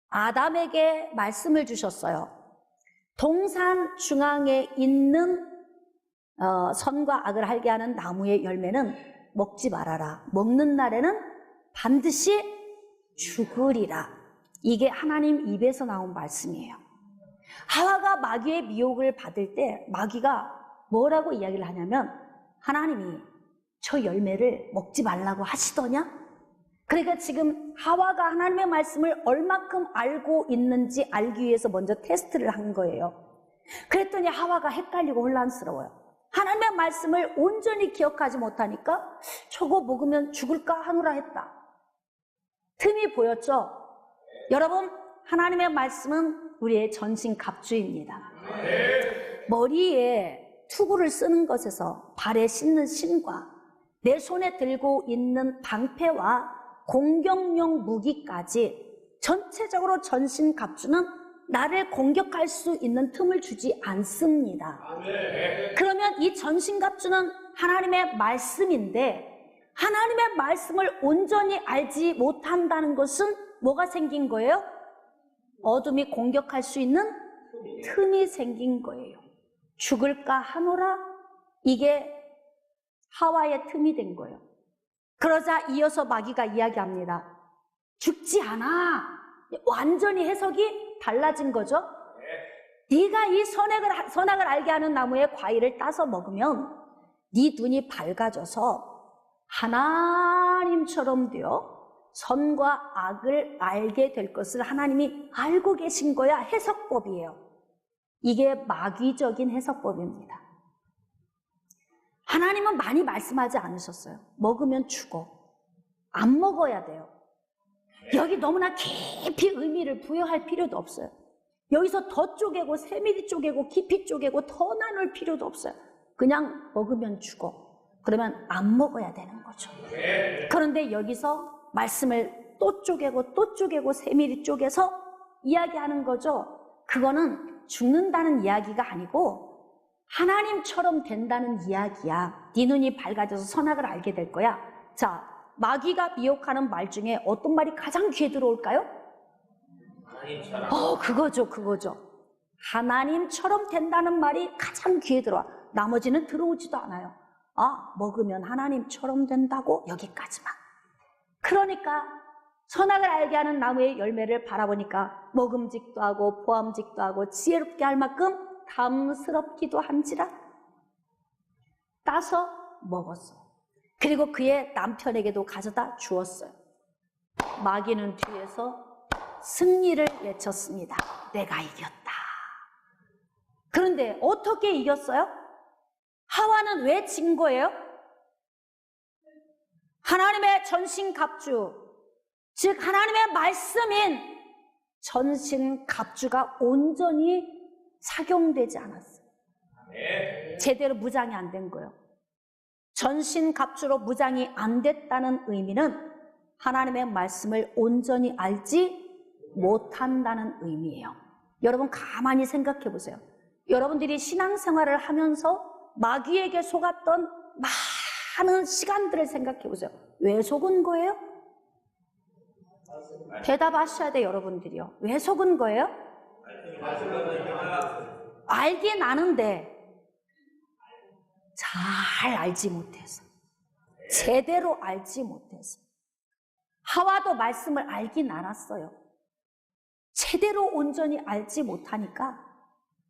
아담에게 말씀을 주셨어요. 동산 중앙에 있는 선과 악을 알게 하는 나무의 열매는 먹지 말아라. 먹는 날에는 반드시 죽으리라. 이게 하나님 입에서 나온 말씀이에요. 하와가 마귀의 미혹을 받을 때 마귀가 뭐라고 이야기를 하냐면 하나님이 저 열매를 먹지 말라고 하시더냐? 그러니까 지금 하와가 하나님의 말씀을 얼마큼 알고 있는지 알기 위해서 먼저 테스트를 한 거예요. 그랬더니 하와가 헷갈리고 혼란스러워요. 하나님의 말씀을 온전히 기억하지 못하니까 저거 먹으면 죽을까 하노라 했다. 틈이 보였죠? 여러분, 하나님의 말씀은 우리의 전신 갑주입니다. 머리에 투구를 쓰는 것에서 발에 씻는 신과 내 손에 들고 있는 방패와 공격용 무기까지 전체적으로 전신 갑주는 나를 공격할 수 있는 틈을 주지 않습니다. 그러면 이 전신 갑주는 하나님의 말씀인데 하나님의 말씀을 온전히 알지 못한다는 것은 뭐가 생긴 거예요? 어둠이 공격할 수 있는 틈이 생긴 거예요. 죽을까 하노라? 이게 하와의 틈이 된 거예요. 그러자 이어서 마귀가 이야기합니다. 죽지 않아. 완전히 해석이 달라진 거죠. 네가 이 선악을 알게 하는 나무의 과일을 따서 먹으면 네 눈이 밝아져서 하나님처럼 되어 선과 악을 알게 될 것을 하나님이 알고 계신 거야. 해석법이에요. 이게 마귀적인 해석법입니다. 하나님은 많이 말씀하지 않으셨어요. 먹으면 죽어. 안 먹어야 돼요. 여기 너무나 깊이 의미를 부여할 필요도 없어요. 여기서 더 쪼개고 세밀히 쪼개고 깊이 쪼개고 더 나눌 필요도 없어요. 그냥 먹으면 죽어. 그러면 안 먹어야 되는 거죠. 그런데 여기서 말씀을 또 쪼개고 세밀히 쪼개서 이야기하는 거죠. 그거는 죽는다는 이야기가 아니고 하나님처럼 된다는 이야기야. 네 눈이 밝아져서 선악을 알게 될 거야. 자, 마귀가 미혹하는 말 중에 어떤 말이 가장 귀에 들어올까요? 그거죠. 하나님처럼 된다는 말이 가장 귀에 들어와. 나머지는 들어오지도 않아요. 먹으면 하나님처럼 된다고? 여기까지만. 그러니까 선악을 알게 하는 나무의 열매를 바라보니까 먹음직도 하고 보암직도 하고 지혜롭게 할 만큼 담스럽기도 한지라 따서 먹었어요. 그리고 그의 남편에게도 가져다 주었어요. 마귀는 뒤에서 승리를 외쳤습니다. 내가 이겼다. 그런데 어떻게 이겼어요? 하와는 왜 진 거예요? 하나님의 전신갑주, 즉 하나님의 말씀인 전신갑주가 온전히 착용되지 않았어요. 제대로 무장이 안 된 거예요. 전신갑주로 무장이 안 됐다는 의미는 하나님의 말씀을 온전히 알지 못한다는 의미예요. 여러분 가만히 생각해 보세요. 여러분들이 신앙생활을 하면서 마귀에게 속았던 많은 시간들을 생각해 보세요. 왜 속은 거예요? 대답하셔야 돼요, 여러분들이요. 왜 속은 거예요? 알긴 아는데 잘 알지 못해서, 제대로 알지 못해서. 하와도 말씀을 알긴 알았어요. 제대로 온전히 알지 못하니까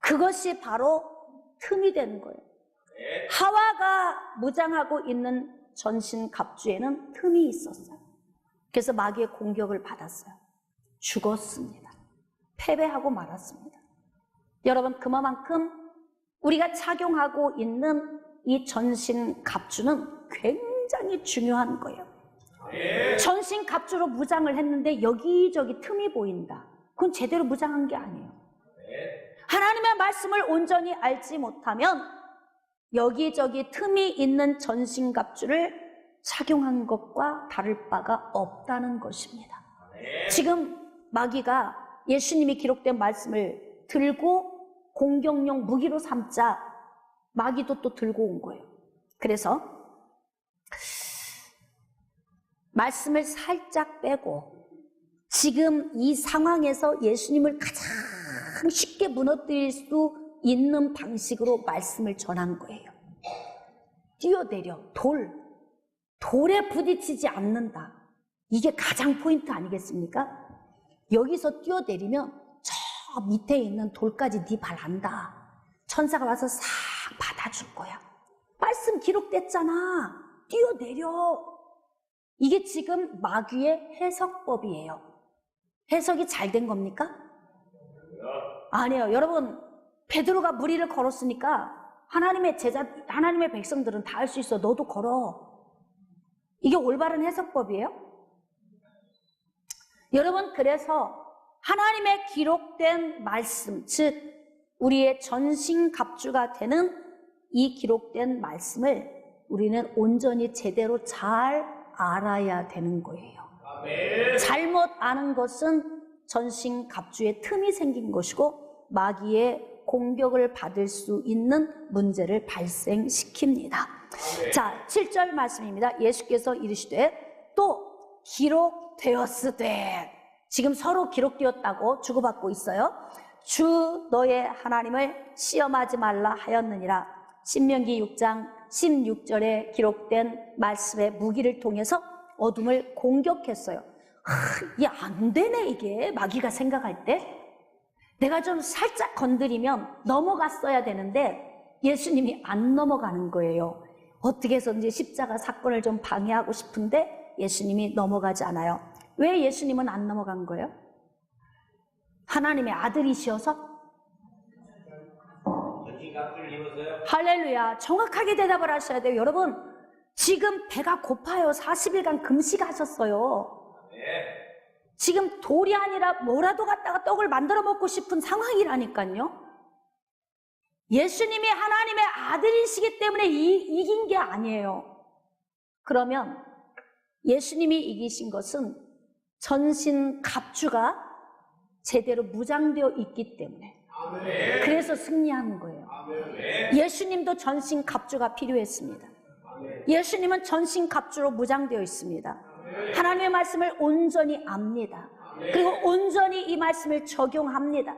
그것이 바로 틈이 되는 거예요. 하와가 무장하고 있는 전신갑주에는 틈이 있었어요. 그래서 마귀의 공격을 받았어요. 죽었습니다. 패배하고 말았습니다. 여러분, 그만큼 우리가 착용하고 있는 이 전신갑주는 굉장히 중요한 거예요. 전신갑주로 무장을 했는데 여기저기 틈이 보인다. 그건 제대로 무장한 게 아니에요. 하나님의 말씀을 온전히 알지 못하면 여기저기 틈이 있는 전신갑주를 착용한 것과 다를 바가 없다는 것입니다. 지금 마귀가 예수님이 기록된 말씀을 들고 공격용 무기로 삼자 마귀도 또 들고 온 거예요. 그래서 말씀을 살짝 빼고 지금 이 상황에서 예수님을 가장 쉽게 무너뜨릴 수 있는 방식으로 말씀을 전한 거예요. 뛰어내려 돌에 부딪히지 않는다. 이게 가장 포인트 아니겠습니까? 여기서 뛰어내리면 저 밑에 있는 돌까지 네 발 안다. 천사가 와서 싹 받아줄 거야. 말씀 기록됐잖아. 뛰어내려. 이게 지금 마귀의 해석법이에요. 해석이 잘 된 겁니까? 아니에요. 여러분, 베드로가 무리를 걸었으니까 하나님의 제자, 하나님의 백성들은 다 할 수 있어. 너도 걸어. 이게 올바른 해석법이에요? 여러분, 그래서 하나님의 기록된 말씀, 즉 우리의 전신갑주가 되는 이 기록된 말씀을 우리는 온전히 제대로 잘 알아야 되는 거예요. 잘못 아는 것은 전신갑주에 틈이 생긴 것이고 마귀의 공격을 받을 수 있는 문제를 발생시킵니다. 자, 7절 말씀입니다. 예수께서 이르시되 또 기록되었으되, 지금 서로 기록되었다고 주고받고 있어요. 주 너의 하나님을 시험하지 말라 하였느니라. 신명기 6장 16절에 기록된 말씀의 무기를 통해서 어둠을 공격했어요. 이게 안 되네, 이게 마귀가 생각할 때. 내가 좀 살짝 건드리면 넘어갔어야 되는데 예수님이 안 넘어가는 거예요. 어떻게 해서든지 십자가 사건을 좀 방해하고 싶은데 예수님이 넘어가지 않아요. 왜 예수님은 안 넘어간 거예요? 하나님의 아들이시어서? 할렐루야. 정확하게 대답을 하셔야 돼요. 여러분, 지금 배가 고파요. 40일간 금식하셨어요. 지금 돌이 아니라 뭐라도 갖다가 떡을 만들어 먹고 싶은 상황이라니까요. 예수님이 하나님의 아들이시기 때문에 이긴 게 아니에요. 그러면 예수님이 이기신 것은 전신갑주가 제대로 무장되어 있기 때문에, 그래서 승리하는 거예요. 예수님도 전신갑주가 필요했습니다. 예수님은 전신갑주로 무장되어 있습니다. 하나님의 말씀을 온전히 압니다. 그리고 온전히 이 말씀을 적용합니다.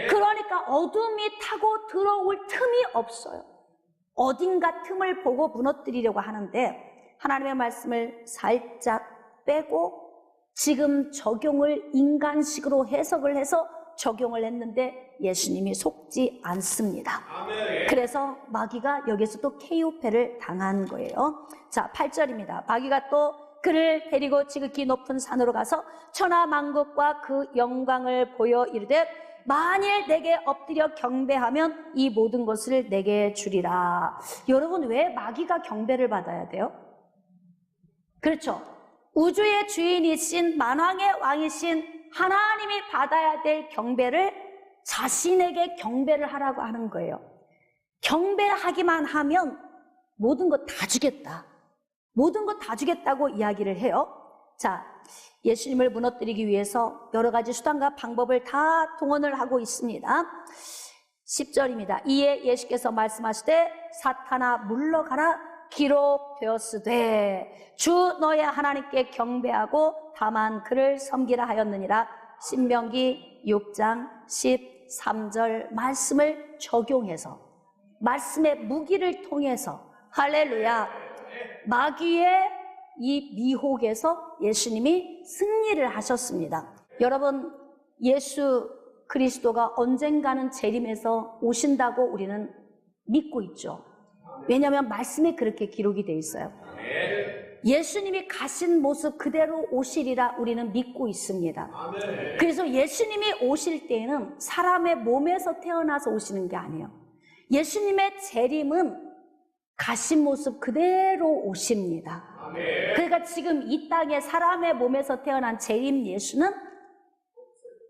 그러니까 어둠이 타고 들어올 틈이 없어요. 어딘가 틈을 보고 무너뜨리려고 하는데 하나님의 말씀을 살짝 빼고 지금 적용을 인간식으로 해석을 해서 적용을 했는데 예수님이 속지 않습니다. 그래서 마귀가 여기서 또 KO패를 당한 거예요. 자, 8절입니다. 마귀가 또 그를 데리고 지극히 높은 산으로 가서 천하만국과 그 영광을 보여 이르되 만일 내게 엎드려 경배하면 이 모든 것을 내게 주리라. 여러분, 왜 마귀가 경배를 받아야 돼요? 그렇죠. 우주의 주인이신 만왕의 왕이신 하나님이 받아야 될 경배를 자신에게 경배를 하라고 하는 거예요. 경배하기만 하면 모든 것 다 주겠다. 모든 것 다 주겠다고 이야기를 해요. 자, 예수님을 무너뜨리기 위해서 여러 가지 수단과 방법을 다 동원을 하고 있습니다. 10절입니다. 이에 예수께서 말씀하시되 사탄아 물러가라. 기록되었으되 주 너의 하나님께 경배하고 다만 그를 섬기라 하였느니라. 신명기 6장 13절 말씀을 적용해서 말씀의 무기를 통해서 할렐루야, 마귀의 이 미혹에서 예수님이 승리를 하셨습니다. 여러분, 예수 그리스도가 언젠가는 재림해서 오신다고 우리는 믿고 있죠. 왜냐하면 말씀에 그렇게 기록이 되어 있어요. 예수님이 가신 모습 그대로 오시리라 우리는 믿고 있습니다. 그래서 예수님이 오실 때에는 사람의 몸에서 태어나서 오시는 게 아니에요. 예수님의 재림은 가신 모습 그대로 오십니다. 그러니까 지금 이 땅에 사람의 몸에서 태어난 재림 예수는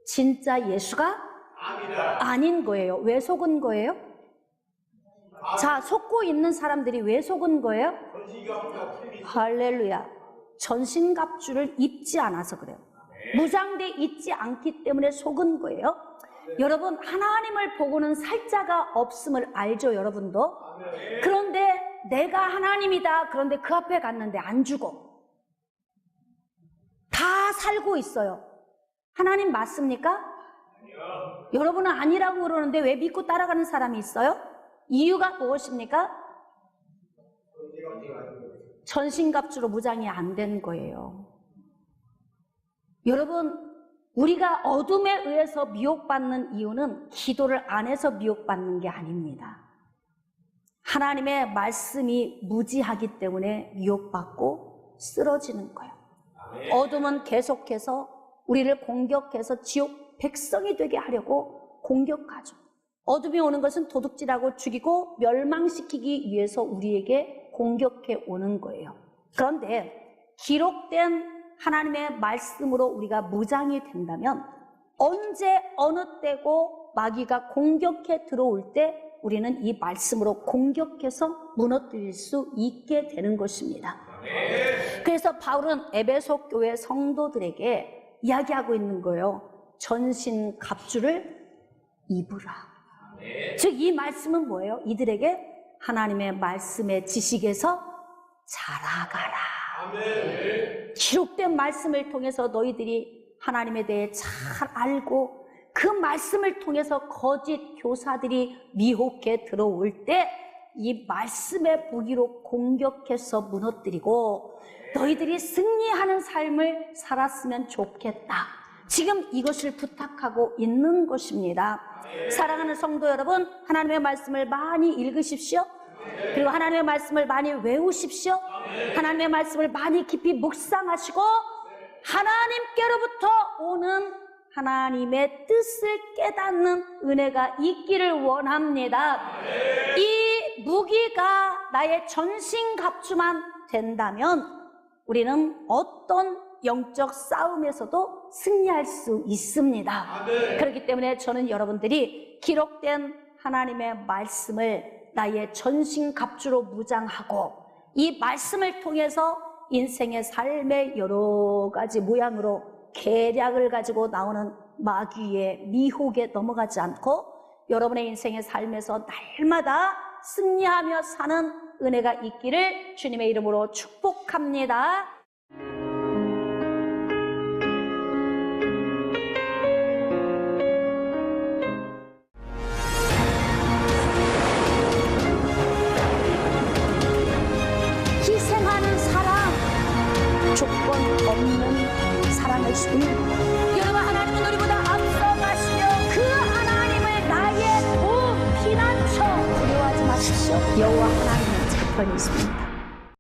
진짜 예수가 아닌 거예요. 왜 속은 거예요? 자, 속고 있는 사람들이 왜 속은 거예요? 할렐루야. 전신갑주를 입지 않아서 그래요. 무장돼 있지 않기 때문에 속은 거예요. 여러분, 하나님을 보고는 살자가 없음을 알죠, 여러분도? 그런데 내가 하나님이다. 그런데 그 앞에 갔는데 안 죽어. 다 살고 있어요. 하나님 맞습니까? 여러분은 아니라고 그러는데 왜 믿고 따라가는 사람이 있어요? 이유가 무엇입니까? 전신갑주로 무장이 안 된 거예요. 여러분, 우리가 어둠에 의해서 미혹받는 이유는 기도를 안 해서 미혹받는 게 아닙니다. 하나님의 말씀이 무지하기 때문에 미혹받고 쓰러지는 거예요. 어둠은 계속해서 우리를 공격해서 지옥 백성이 되게 하려고 공격하죠. 어둠이 오는 것은 도둑질하고 죽이고 멸망시키기 위해서 우리에게 공격해 오는 거예요. 그런데 기록된 하나님의 말씀으로 우리가 무장이 된다면 언제 어느 때고 마귀가 공격해 들어올 때 우리는 이 말씀으로 공격해서 무너뜨릴 수 있게 되는 것입니다. 그래서 바울은 에베소 교회 성도들에게 이야기하고 있는 거예요. 전신 갑주를 입으라. 즉 이 말씀은 뭐예요? 이들에게 하나님의 말씀의 지식에서 자라가라. 기록된 말씀을 통해서 너희들이 하나님에 대해 잘 알고 그 말씀을 통해서 거짓 교사들이 미혹해 들어올 때 이 말씀의 무기로 공격해서 무너뜨리고 너희들이 승리하는 삶을 살았으면 좋겠다. 지금 이것을 부탁하고 있는 것입니다. 사랑하는 성도 여러분, 하나님의 말씀을 많이 읽으십시오. 그리고 하나님의 말씀을 많이 외우십시오. 하나님의 말씀을 많이 깊이 묵상하시고 하나님께로부터 오는 하나님의 뜻을 깨닫는 은혜가 있기를 원합니다. 이 무기가 나의 전신갑주만 된다면 우리는 어떤 영적 싸움에서도 승리할 수 있습니다. 그렇기 때문에 저는 여러분들이 기록된 하나님의 말씀을 나의 전신갑주로 무장하고 이 말씀을 통해서 인생의 삶의 여러 가지 모양으로 계략을 가지고 나오는 마귀의 미혹에 넘어가지 않고 여러분의 인생의 삶에서 날마다 승리하며 사는 은혜가 있기를 주님의 이름으로 축복합니다. 희생하는 사랑, 조건 없는 사랑하시고 여러분, 하나님은 우리보다 앞서가시며 그 하나님을 나의 피난처 두려워하지 마십시오. 여호와 하나님은 저편에 있습니다.